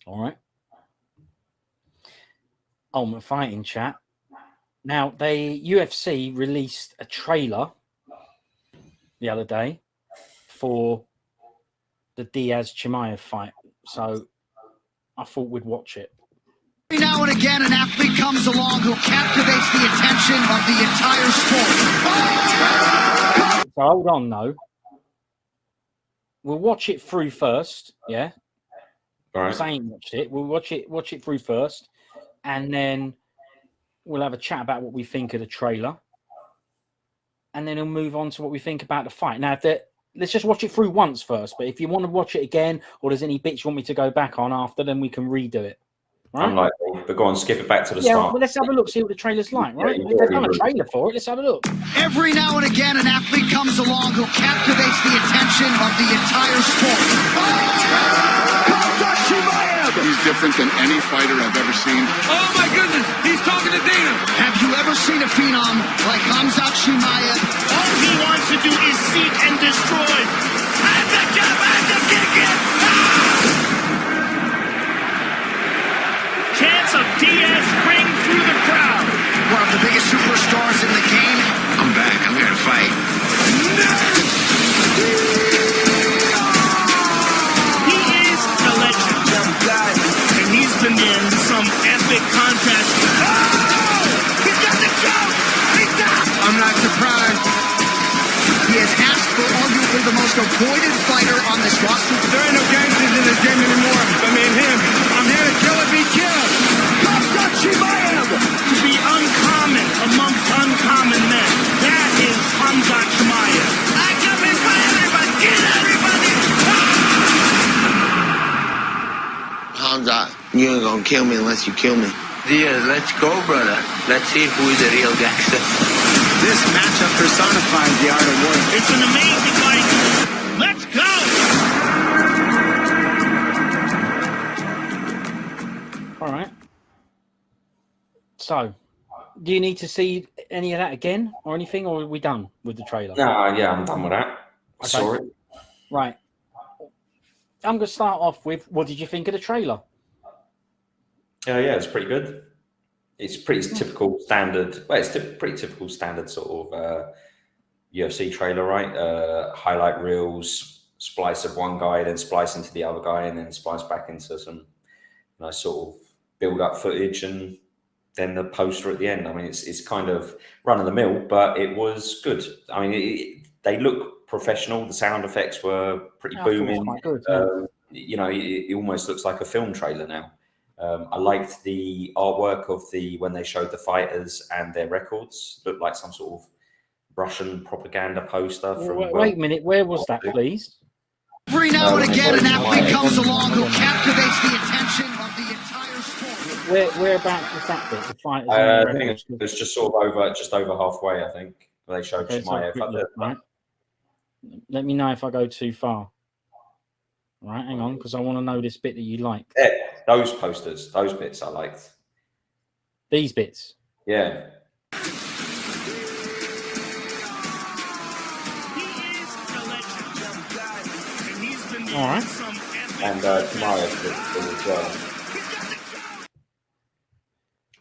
All right. Ultimate Fighting chat. Now, the UFC released a trailer the other day for the Diaz Chimaev fight, so I thought we'd watch it. Every now and again, an athlete comes along who captivates the attention of the entire sport. So hold on, though. We'll watch it through first, yeah? All right. Because I ain't watched it. We'll watch it through first, and then we'll have a chat about what we think of the trailer, and then we'll move on to what we think about the fight. Now, let's just watch it through once first, but if you want to watch it again, or there's any bits you want me to go back on after, then we can redo it. Right? Unlikely, but go on, skip it back to the Yeah, start. well, let's have a look, see what the trailer's like, right? Yeah, They've done a trailer for it. Let's have a look. Every now and again, an athlete comes along who captivates the attention of the entire sport. Khamzat Chimaev! He's different than any fighter I've ever seen. Oh my goodness, he's talking to Dana. Have you ever seen a phenom like Khamzat Chimaev? All he wants to do is seek and destroy. And the jab and the kick it. Chance of Diaz ring through the crowd. One of the biggest superstars in the game. I'm back. I'm here to fight. He is a legend. And he's been in some epic contests. Oh! He got the choke! He's down! I'm not surprised. He has asked for arguably the most avoided fighter on this roster. There ain't no gangsters in this game anymore. I mean him. I'm here to kill and be killed. Khamzat Chimaev! To be uncommon amongst uncommon men. That is Khamzat Chimaev. I come in for everybody. Get everybody! Khamzat, you ain't gonna kill me unless you kill me. Diaz, let's go, brother. Let's see who is the real gangster. This matchup personifies the art of war. It's an amazing fight. Let's go! All right. So, do you need to see any of that again or anything, or are we done with the trailer? No, yeah, I'm done with that. I saw it. Right. I'm going to start off with, what did you think of the trailer? Yeah, it's pretty good. It's pretty typical standard. Well, it's pretty typical standard sort of UFC trailer, right? Highlight reels, splice of one guy, then splice into the other guy, and then splice back into some sort of build up footage, and then the poster at the end. I mean, it's kind of run of the mill, but it was good. I mean, they look professional. The sound effects were pretty booming. Quite good, yeah. It almost looks like a film trailer now. I liked the artwork of when they showed the fighters and their records. Looked like some sort of Russian propaganda poster. Wait a minute, where was that, please? Every now and again, an athlete comes along who captivates the attention of the entire sport. Whereabouts was that bit? The fighters. I think it was just over halfway. I think they showed Chimaev. Right. Let me know if I go too far. All right, hang on, because I want to know this bit that you like. Yeah, those posters, those bits I liked. These bits. Yeah. All right. And Chimaev as well.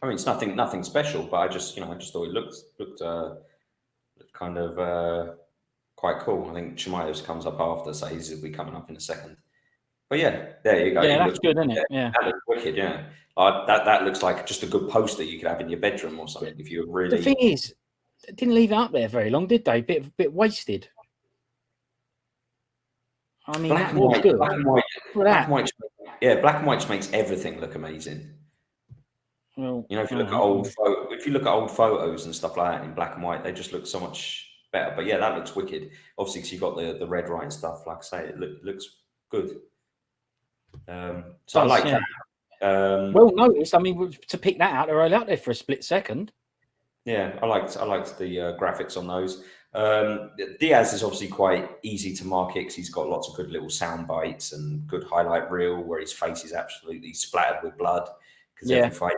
I mean, it's nothing special, but I just thought it looked kind of quite cool. I think Chimaev comes up after, so he'll be coming up in a second. But yeah, there you go. Yeah, that's good, isn't it? Yeah. That looks wicked, yeah. That looks like just a good poster you could have in your bedroom or something if you really... The thing is, they didn't leave it up there very long, did they? Bit wasted. I mean, that was good. Black and white just makes everything look amazing. Well, if you look at old photos and stuff like that in black and white, they just look so much better. But yeah, that looks wicked. Obviously, because you've got the red, right, and stuff. Like I say, it looks good. So I like that. Well noticed. I mean, to pick that out, they're all out there for a split second. Yeah, I liked the graphics on those. Diaz is obviously quite easy to market because he's got lots of good little sound bites and good highlight reel where his face is absolutely splattered with blood. Because every fight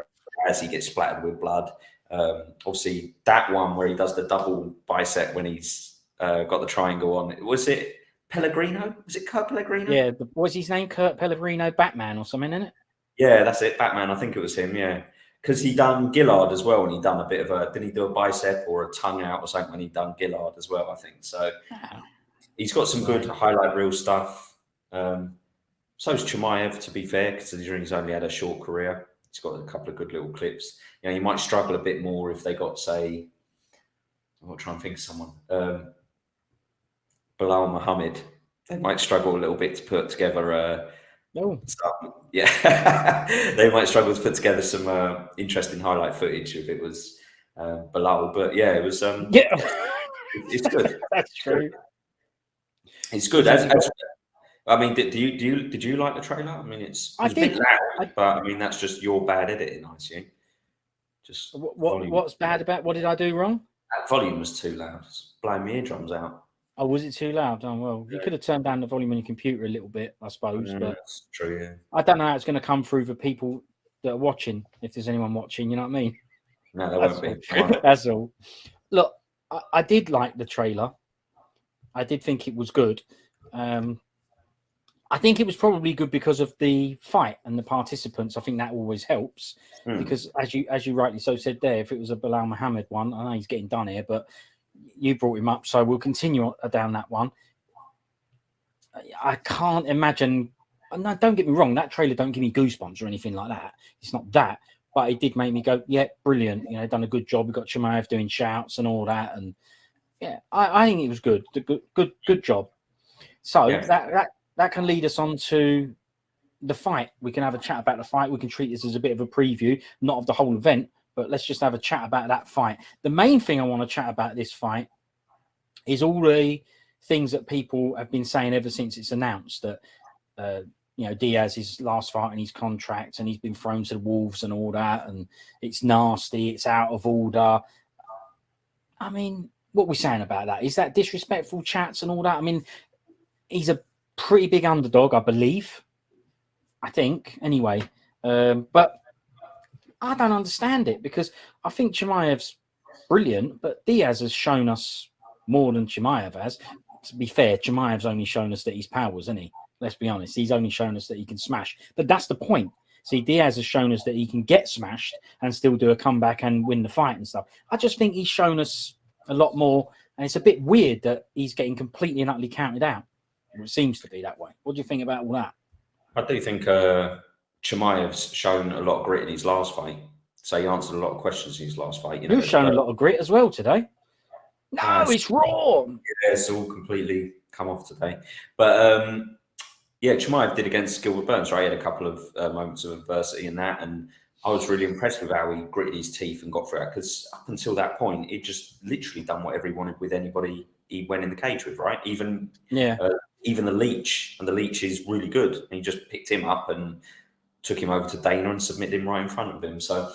as he gets splattered with blood. Obviously, that one where he does the double bicep when he's got the triangle on. Was it Pellegrino? Was it Kurt Pellegrino? Yeah, what's his name? Kurt Pellegrino, Batman or something, isn't it? Yeah, that's it. Batman. I think it was him. Yeah, because he done Gillard as well, and he done a bit of a. Didn't he do a bicep or a tongue out or something when he done Gillard as well? I think so. He's got some good highlight reel stuff. So's Chimaev, to be fair, considering he's only had a short career. He's got a couple of good little clips. You know, you might struggle a bit more if they got, say, I'm trying to think of someone. Bilal Muhammad. They might struggle a little bit to put together. They might struggle to put together some interesting highlight footage if it was Bilal. But yeah, it was. It's good. That's true. It's good. I mean, did you like the trailer? I mean, it's a bit loud, but I mean that's just your bad editing, I assume. Just what's bad about? What did I do wrong? That volume was too loud. It's blowing my eardrums out. Oh, was it too loud? Oh well, you could have turned down the volume on your computer a little bit, I suppose. But that's true. Yeah. I don't know how it's going to come through for people that are watching. If there's anyone watching, you know what I mean? No, there won't be. That's all. Look, I did like the trailer. I did think it was good. I think it was probably good because of the fight and the participants. I think that always helps because, as you rightly so said there, if it was a Bilal Muhammad one, I know he's getting done here, but you brought him up, so we'll continue down that one. I can't imagine. No, don't get me wrong. That trailer don't give me goosebumps or anything like that. It's not that, but it did make me go, "Yeah, brilliant." You know, done a good job. We got Chimaev doing shouts and all that, and yeah, I think it was good. Good job. So that can lead us on to the fight. We can have a chat about the fight. We can treat this as a bit of a preview, not of the whole event, but let's just have a chat about that fight. The main thing I want to chat about this fight is all the things that people have been saying ever since it's announced that, Diaz's last fight in his contract and he's been thrown to the wolves and all that, and it's nasty, it's out of order. I mean, what are we saying about that? Is that disrespectful chats and all that? I mean, he's a pretty big underdog, I believe. I think, anyway. But I don't understand it because I think Chimaev's brilliant, but Diaz has shown us more than Chimaev has. To be fair, Chimaev's only shown us that he's powers, isn't he? Let's be honest. He's only shown us that he can smash. But that's the point. See, Diaz has shown us that he can get smashed and still do a comeback and win the fight and stuff. I just think he's shown us a lot more, and it's a bit weird that he's getting completely and utterly counted out. It seems to be that way. What do you think about all that? I do think Chimaev's shown a lot of grit in his last fight. So he answered a lot of questions in his last fight. You've shown a lot of grit as well today. No, it's raw. Yeah, it's all completely come off today. But Chimaev did against Gilbert Burns, right? He had a couple of moments of adversity in that, and I was really impressed with how he gritted his teeth and got through it. Because up until that point, he'd just literally done whatever he wanted with anybody he went in the cage with, right? Even the Leech, and the Leech is really good. And he just picked him up and took him over to Dana and submitted him right in front of him. So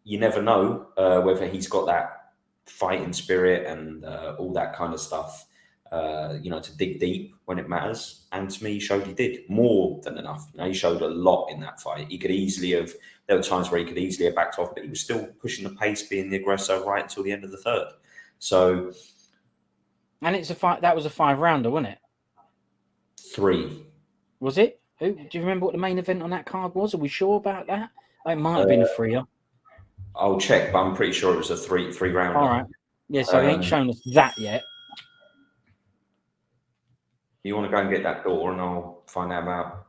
you never know whether he's got that fighting spirit and all that kind of stuff, to dig deep when it matters. And to me, he showed he did more than enough. He showed a lot in that fight. He could easily have, there were times where he could easily have backed off, but he was still pushing the pace, being the aggressor right until the end of the third. So. And it's a fight, that was a 5-rounder, wasn't it? 3. Was it? Do you remember what the main event on that card was? Are we sure about that? It might have been a 3-er. I'll check, but I'm pretty sure it was a 3-rounder. All right. Yeah, so he ain't shown us that yet. You want to go and get that door, and I'll find out about.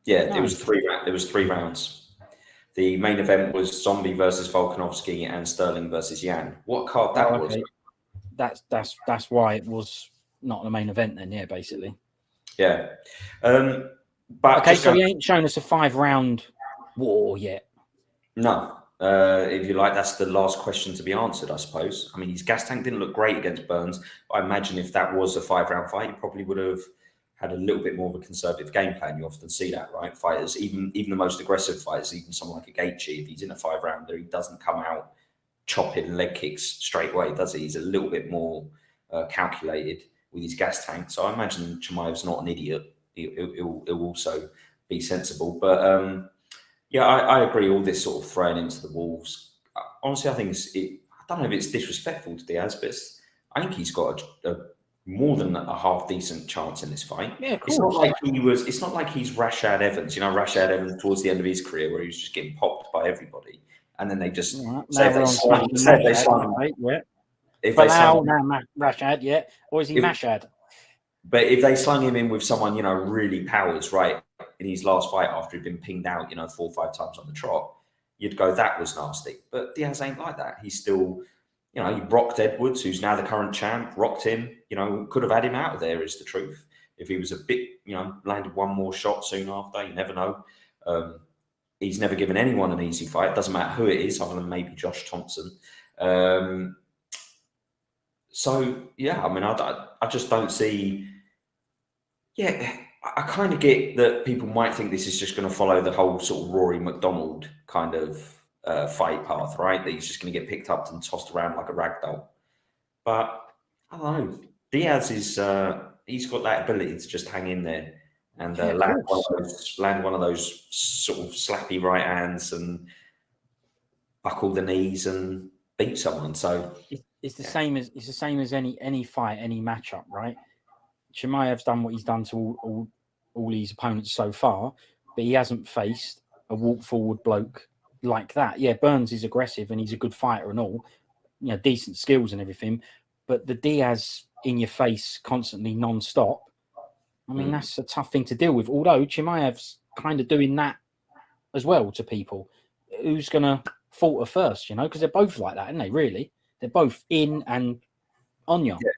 Yeah, it was 3 rounds. It was 3 rounds. The main event was Zombie versus Volkanovski and Sterling versus Yan. What card that was? That's why it was not the main event then. Yeah, basically. Yeah. But okay, so he ain't shown us a 5-round war yet. No. If you like, that's the last question to be answered, I suppose. I mean, his gas tank didn't look great against Burns. But I imagine if that was a 5-round fight, he probably would have had a little bit more of a conservative game plan. You often see that, right? Fighters, even the most aggressive fighters, even someone like a Gaethje, if he's in a 5-rounder, he doesn't come out chopping leg kicks straight away, does he? He's a little bit more calculated with his gas tank. So I imagine Chimaev's not an idiot. He'll also be sensible. But I agree. All this sort of throwing into the wolves. Honestly, I think I don't know if it's disrespectful to Diaz, but I think he's got a more than a half decent chance in this fight. Yeah, of it's not course. like it's not like he's Rashad Evans. You know, Rashad Evans towards the end of his career where he was just getting popped by everybody, and then they just say Now if we're on Smashad, right? Yeah. if they slung now Rashad, yeah, or is he Mashad? But if they slung him in with someone, you know, really powers, right, in his last fight after he'd been pinged out, you know, 4 or 5 times on the trot, you'd go, that was nasty. But Diaz ain't like that. He's still, you know, he rocked Edwards, who's now the current champ, rocked him, you know, could have had him out of there, is the truth. If he was a bit, you know, landed one more shot soon after, you never know. He's never given anyone an easy fight. It doesn't matter who it is, other than maybe Josh Thompson. So, yeah, I mean, I just don't see... Yeah, I kind of get that people might think this is just going to follow the whole sort of Rory McDonald kind of fight path, right? That he's just going to get picked up and tossed around like a rag doll. But, I don't know. Diaz is... he's got that ability to just hang in there and land one of those sort of slappy right hands and buckle the knees and beat someone. So... It's the same as any fight, any matchup, right? Chimaev's done what he's done to all his opponents so far, but he hasn't faced a walk forward bloke like that. Yeah, Burns is aggressive and he's a good fighter and all, you know, decent skills and everything, but the Diaz in your face constantly non-stop, I mean, that's a tough thing to deal with. Although Chimaev's kind of doing that as well to people. Who's going to falter first, you know, because they're both like that, aren't they, really? They're both in and on you. Yeah.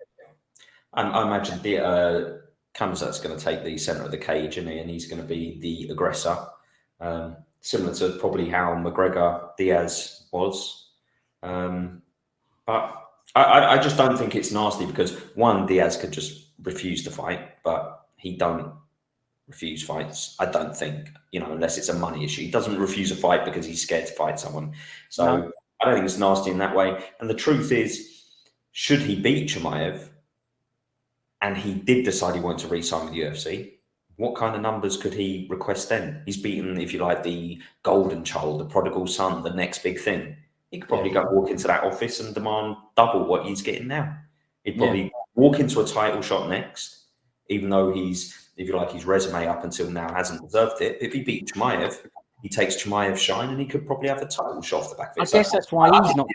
I imagine Khamzat's going to take the centre of the cage, and he's going to be the aggressor, similar to probably how McGregor Diaz was. But I just don't think it's nasty because, one, Diaz could just refuse to fight, but he don't refuse fights, I don't think, you know, unless it's a money issue. He doesn't refuse a fight because he's scared to fight someone. So no. I don't think it's nasty in that way. And the truth is, should he beat Chimaev, and he did decide he wanted to re-sign with the UFC, what kind of numbers could he request then? He's beaten, if you like, the golden child, the prodigal son, the next big thing. He could probably go walk into that office and demand double what he's getting now. He'd probably walk into a title shot next, even though he's, if you like, his resume up until now hasn't deserved it. If he beat Chimaev, he takes Chimaev's shine and he could probably have a title shot off the back of it. I guess that's why he's not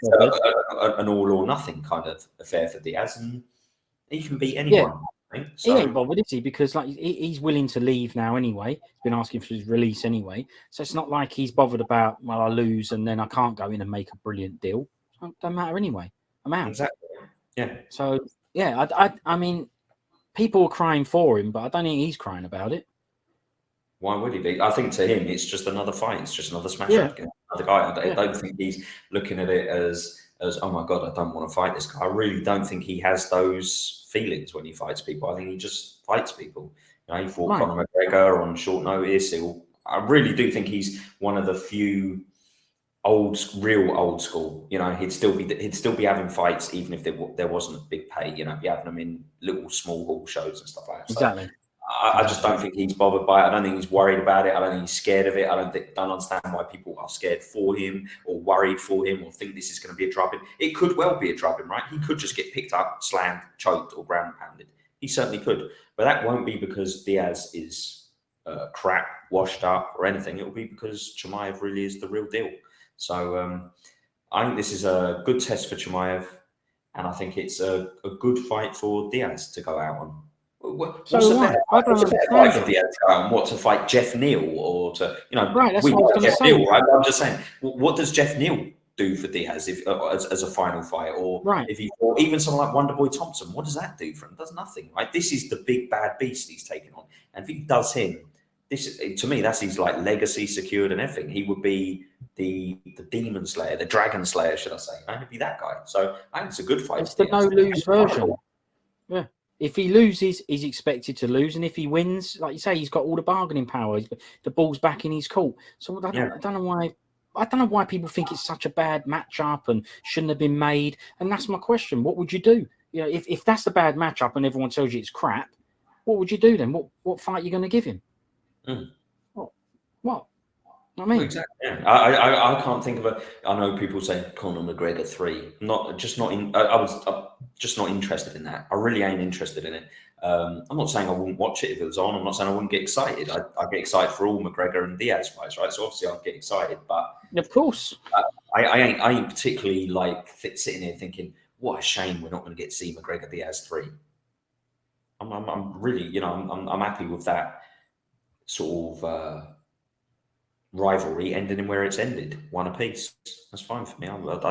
an all or nothing kind of affair for Diaz, and he can beat anyone. Yeah. So, he ain't bothered, is he? Because like he's willing to leave now anyway. He's been asking for his release anyway. So it's not like he's bothered about, well, I lose and then I can't go in and make a brilliant deal. It don't matter anyway. I'm out. Exactly. Yeah. So yeah, I mean, people are crying for him, but I don't think he's crying about it. Why would he be? I think to him, it's just another fight. It's just another smash up against another guy. I don't think he's looking at it as, oh my God, I don't want to fight this guy. I really don't think he has those feelings when he fights people. I think he just fights people. You know, he fought Conor McGregor on short notice. I really do think he's one of the few real old school. You know, he'd still be having fights even if there wasn't a big pay. You know, be having them in little small hall shows and stuff like that. Exactly. So, I just don't think he's bothered by it. I don't think he's worried about it. I don't think he's scared of it. I don't understand why people are scared for him or worried for him or think this is going to be a drubbing. It could well be a drubbing, right? He could just get picked up, slammed, choked, or ground pounded. He certainly could. But that won't be because Diaz is crap, washed up, or anything. It will be because Chimaev really is the real deal. So I think this is a good test for Chimaev, and I think it's a good fight for Diaz to go out on. What's a better fight for Diaz to go out on? What, to fight Jeff Neal or to, you know, right? That's what I was going to say. Neal, right? I'm just saying, what does Jeff Neal do for Diaz if as a final fight, or or even someone like Wonderboy Thompson? What does that do for him? It does nothing, right? This is the big bad beast he's taking on, and if he does him, this to me that's his like legacy secured and everything. He would be the demon slayer, the dragon slayer, should I say? He'd be that guy. So I think it's a good fight. It's the no lose version. Yeah. If he loses, he's expected to lose, and if he wins, like you say, he's got all the bargaining power. The ball's back in his court. So I don't know why. I don't know why people think it's such a bad matchup and shouldn't have been made. And that's my question. What would you do? You know, if that's a bad matchup and everyone tells you it's crap, what would you do then? What fight are you going to give him? What? I mean, exactly. Yeah. I can't think of a. I know people say Conor McGregor 3. I'm just not interested in that. I really ain't interested in it. I'm not saying I wouldn't watch it if it was on. I'm not saying I wouldn't get excited. I get excited for all McGregor and Diaz fights, right? So obviously I'd get excited, but of course. I ain't particularly like sitting here thinking, what a shame we're not going to get to see McGregor Diaz 3. I'm really, I'm happy with that sort of rivalry ending in where it's ended, one apiece. That's fine for me. I'm not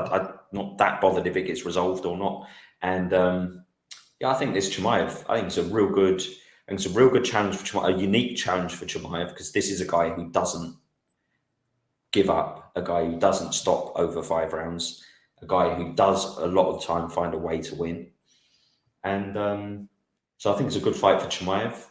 that bothered if it gets resolved or not. And yeah, I think this Chimaev, I think it's a real good challenge for Chimaev, a unique challenge for Chimaev, because this is a guy who doesn't give up, a guy who doesn't stop over 5 rounds, a guy who does a lot of the time find a way to win. And so I think it's a good fight for Chimaev.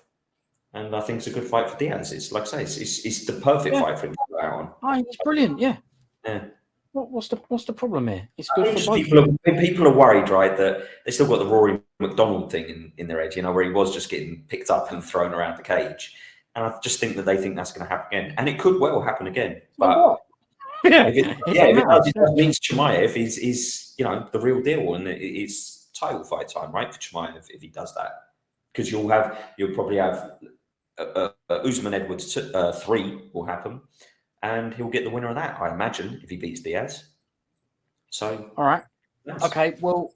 And I think it's a good fight for Diaz. It's like I say, it's the perfect fight for him to go out on. Oh, it's brilliant. Yeah. Yeah. What's the problem here? It's good for both. People are worried, right, that they still got the Rory McDonald thing in their head, where he was just getting picked up and thrown around the cage. And I just think that they think that's going to happen again. And it could well happen again. But if it means Chimaev is the real deal, and it's title fight time, right, for Chimaev if he does that. Because you'll probably have Usman Edwards 3 will happen, and he'll get the winner of that, I imagine, if he beats Diaz. So, all right, okay. Well,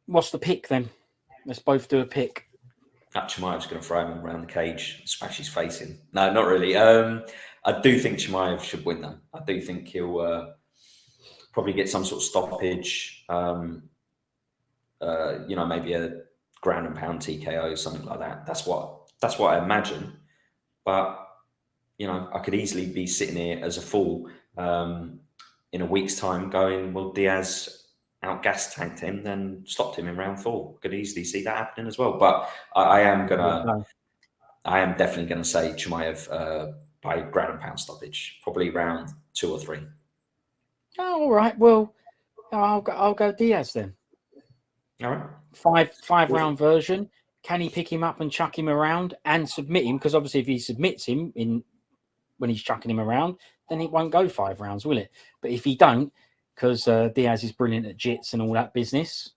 what's the pick then? Let's both do a pick. Chimaev's going to throw him around the cage, smash his face in. No, not really. I do think Chimaev should win though. I do think he'll probably get some sort of stoppage. Maybe a ground and pound TKO, something like that. That's what I imagine. But I could easily be sitting here as a fool in a week's time going, well, Diaz out gas tanked him, then stopped him in round 4. Could easily see that happening as well. But I am definitely gonna say Chimaev by ground and pound stoppage, probably round 2 or 3. Oh, all right. Well, I'll go Diaz then. All right. 5 round version. Can he pick him up and chuck him around and submit him? Because obviously, if he submits him when he's chucking him around, then it won't go 5 rounds, will it? But if he don't, because Diaz is brilliant at jits and all that business,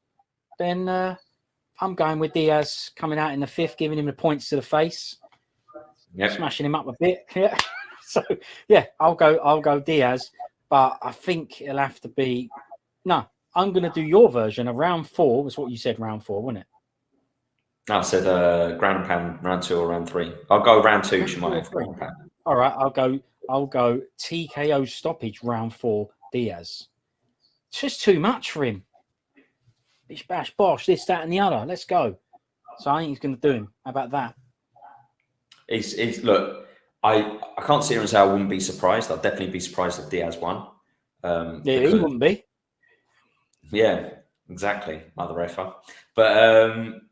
then I'm going with Diaz coming out in the 5th, giving him the points to the face, smashing him up a bit. Yeah. So yeah, I'll go Diaz, but I think it'll have to be no. I'm going to do your version of round 4. Was what you said, round 4, wasn't it? No, I said ground and pound, round 2 or round 3. I'll go round 2, Chimaev. All right, I'll go TKO stoppage round 4, Diaz. It's just too much for him. Bish bash bosh, this, that, and the other. Let's go. So I think he's going to do him. How about that? Look, I can't sit here and say I wouldn't be surprised. I'd definitely be surprised if Diaz won. Yeah, he wouldn't be. Yeah, exactly, mother effer. But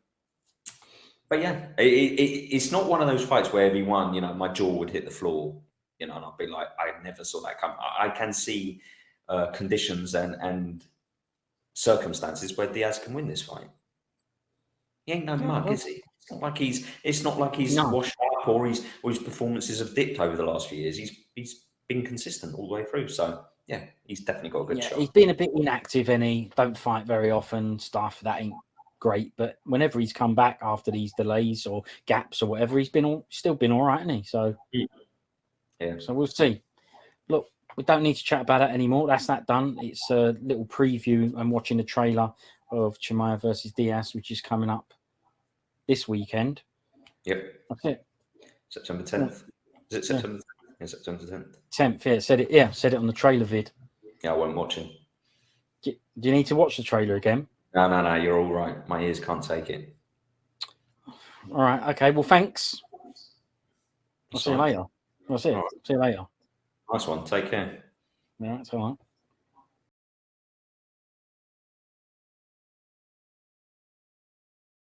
yeah, it's not one of those fights where if he won, my jaw would hit the floor, and I'd be like, I never saw that come. I can see conditions and circumstances where Diaz can win this fight. He ain't no mug, is he? It's not like he's washed up or his performances have dipped over the last few years. He's been consistent all the way through. So yeah, he's definitely got a good shot. He's been a bit inactive and he don't fight very often. Stuff that ain't great, but whenever he's come back after these delays or gaps or whatever, he's still been all right, hasn't he? So yeah. So we'll see. Look, we don't need to chat about it anymore. That's that done. It's a little preview. I'm watching the trailer of Chimaev versus Diaz, which is coming up this weekend. Yep. That's it. September 10th. Is it September 10th? Yeah, September 10th. 10th, yeah. Said it on the trailer vid. Yeah, I won't watch it. Do you need to watch the trailer again? No, you're all right. My ears can't take it. All right, okay. Well, thanks. I'll see you later. That's it. Right. See you later. Nice one. Take care. Yeah, that's all right.